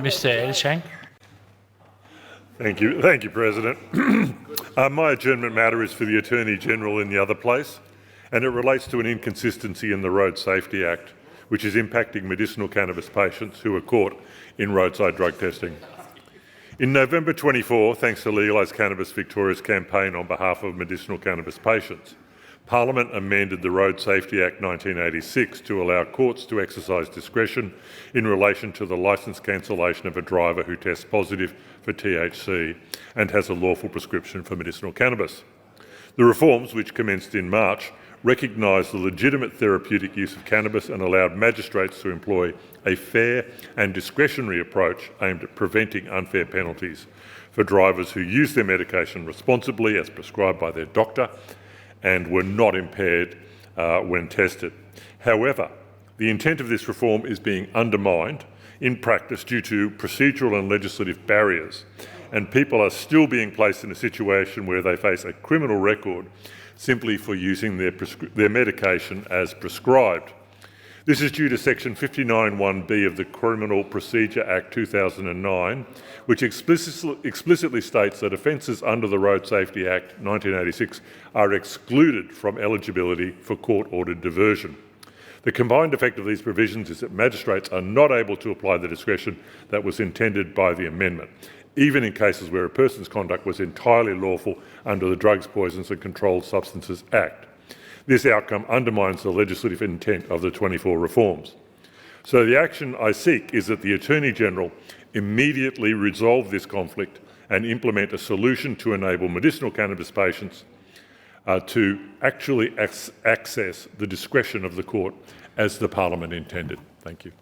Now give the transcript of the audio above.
Mr Ettershank. Thank you, President. My adjournment matter is for the Attorney-General in the other place, and it relates to an inconsistency in the Road Safety Act, which is impacting medicinal cannabis patients who are caught in roadside drug testing. In November 24, thanks to Legalise Cannabis Victoria's campaign on behalf of medicinal cannabis patients, Parliament amended the Road Safety Act 1986 to allow courts to exercise discretion in relation to the licence cancellation of a driver who tests positive for THC and has a lawful prescription for medicinal cannabis. The reforms, which commenced in March, recognised the legitimate therapeutic use of cannabis and allowed magistrates to employ a fair and discretionary approach aimed at preventing unfair penalties for drivers who use their medication responsibly as prescribed by their doctor and were not impaired when tested. However, the intent of this reform is being undermined in practice due to procedural and legislative barriers, and people are still being placed in a situation where they face a criminal record simply for using their medication as prescribed. This is due to Section 59(1)(b) of the Criminal Procedure Act 2009, which explicitly states that offences under the Road Safety Act 1986 are excluded from eligibility for court-ordered diversion. The combined effect of these provisions is that magistrates are not able to apply the discretion that was intended by the amendment, even in cases where a person's conduct was entirely lawful under the Drugs, Poisons and Controlled Substances Act. This outcome undermines the legislative intent of the 24 reforms. So the action I seek is that the Attorney-General immediately resolve this conflict and implement a solution to enable medicinal cannabis patients to actually access the discretion of the court as the Parliament intended. Thank you.